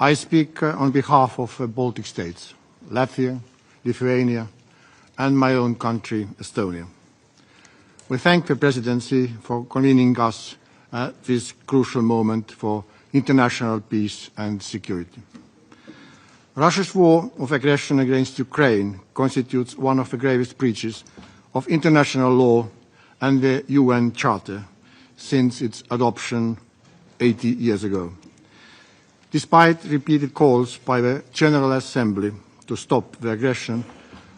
I speak on behalf of Baltic states, Latvia, Lithuania, and my own country, Estonia. We thank the Presidency for convening us at this crucial moment for international peace and security. Russia's war of aggression against Ukraine constitutes one of the gravest breaches of international law and the UN Charter since its adoption 80 years ago. Despite repeated calls by the General Assembly to stop the aggression,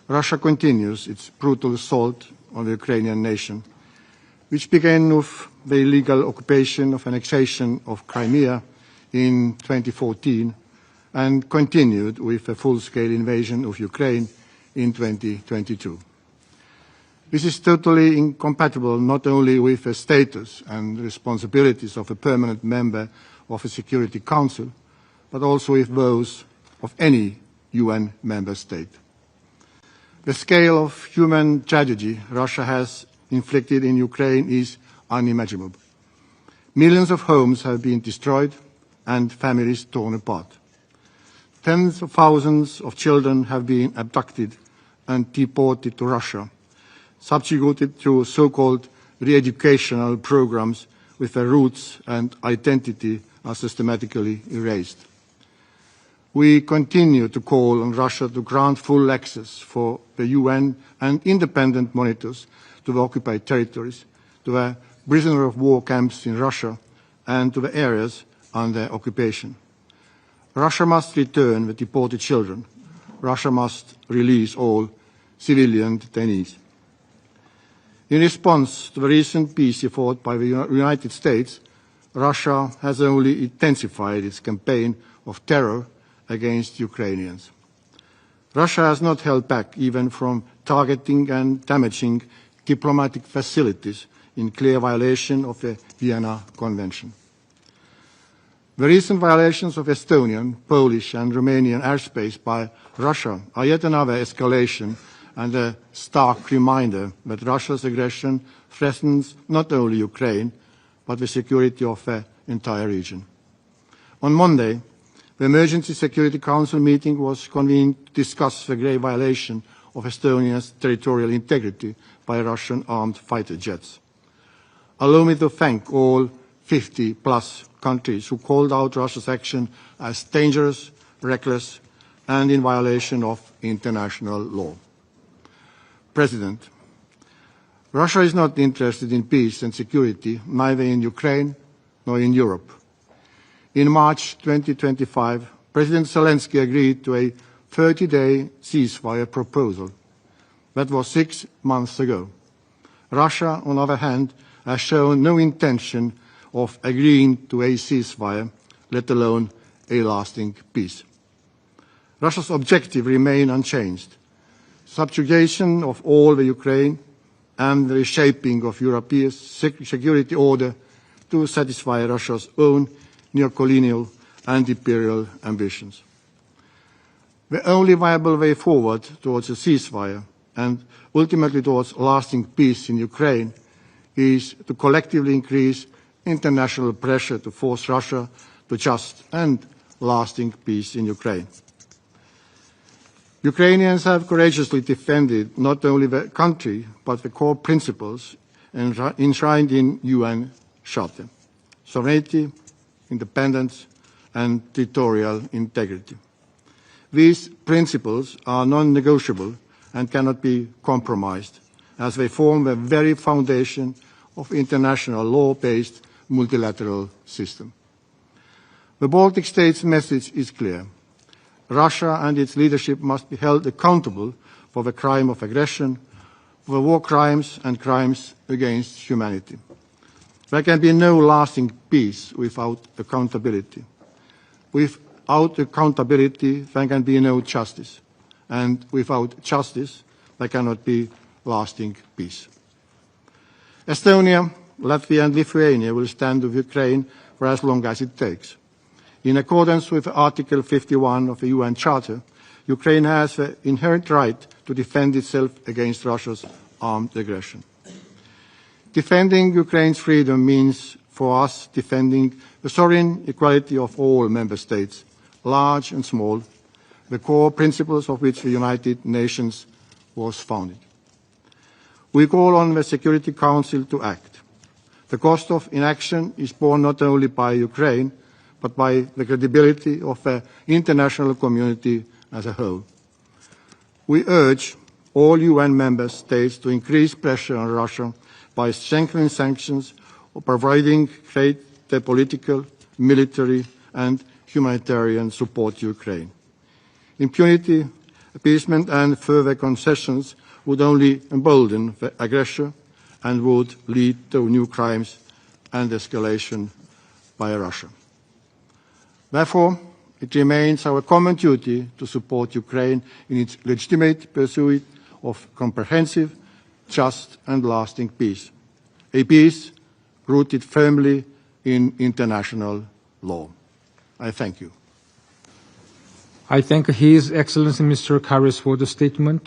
Russia continues its brutal assault on the Ukrainian nation, which began with the illegal occupation of annexation of Crimea in 2014 and continued with a full-scale invasion of Ukraine in 2022. This is totally incompatible not only with the status and responsibilities of a permanent member of the Security Council, but also with those of any UN member state. The scale of human tragedy Russia has inflicted in Ukraine is unimaginable. Millions of homes have been destroyed and families torn apart. Tens of thousands of children have been abducted and deported to Russia, subjugated through so-called re-educational programs with their roots and identity are systematically erased. We continue to call on Russia to grant full access for the UN and independent monitors to the occupied territories, to the prisoner of war camps in Russia, and to the areas under occupation. Russia must return the deported children. Russia must release all civilian detainees. In response to the recent peace effort by the United States, Russia has only intensified its campaign of terror against Ukrainians. Russia has not held back even from targeting and damaging diplomatic facilities in clear violation of the Vienna Convention. The recent violations of Estonian, Polish and Romanian airspace by Russia are yet another escalation and a stark reminder that Russia's aggression threatens not only Ukraine, but the security of the entire region. On Monday, the Emergency Security Council meeting was convened to discuss the grave violation of Estonia's territorial integrity by Russian armed fighter jets. Allow me to thank all 50-plus countries who called out Russia's action as dangerous, reckless, and in violation of international law. President, Russia is not interested in peace and security, neither in Ukraine nor in Europe. In March 2025, President Zelensky agreed to a 30-day ceasefire proposal. That was 6 months ago. Russia, on the other hand, has shown no intention of agreeing to a ceasefire, let alone a lasting peace. Russia's objective remains unchanged: subjugation of all the Ukraine and the reshaping of European security order to satisfy Russia's own neo-colonial and imperial ambitions. The only viable way forward towards a ceasefire and ultimately towards lasting peace in Ukraine is to collectively increase international pressure to force Russia to just and lasting peace in Ukraine. Ukrainians have courageously defended not only the country, but the core principles enshrined in UN Charter: sovereignty, independence, and territorial integrity. These principles are non-negotiable and cannot be compromised, as they form the very foundation of international law-based multilateral system. The Baltic states' message is clear. Russia and its leadership must be held accountable for the crime of aggression, for the war crimes and crimes against humanity. There can be no lasting peace without accountability. Without accountability, there can be no justice. And without justice, there cannot be lasting peace. Estonia, Latvia and Lithuania will stand with Ukraine for as long as it takes. In accordance with Article 51 of the UN Charter, Ukraine has the inherent right to defend itself against Russia's armed aggression. Defending Ukraine's freedom means for us defending the sovereign equality of all member states, large and small, the core principles of which the United Nations was founded. We call on the Security Council to act. The cost of inaction is borne not only by Ukraine, but by the credibility of the international community as a whole. We urge all UN member states to increase pressure on Russia by strengthening sanctions or providing greater political, military and humanitarian support to Ukraine. Impunity, appeasement and further concessions would only embolden the aggressor and would lead to new crimes and escalation by Russia. Therefore, it remains our common duty to support Ukraine in its legitimate pursuit of comprehensive, just and lasting peace, a peace rooted firmly in international law. I thank you. I thank His Excellency Mr. Karis for the statement.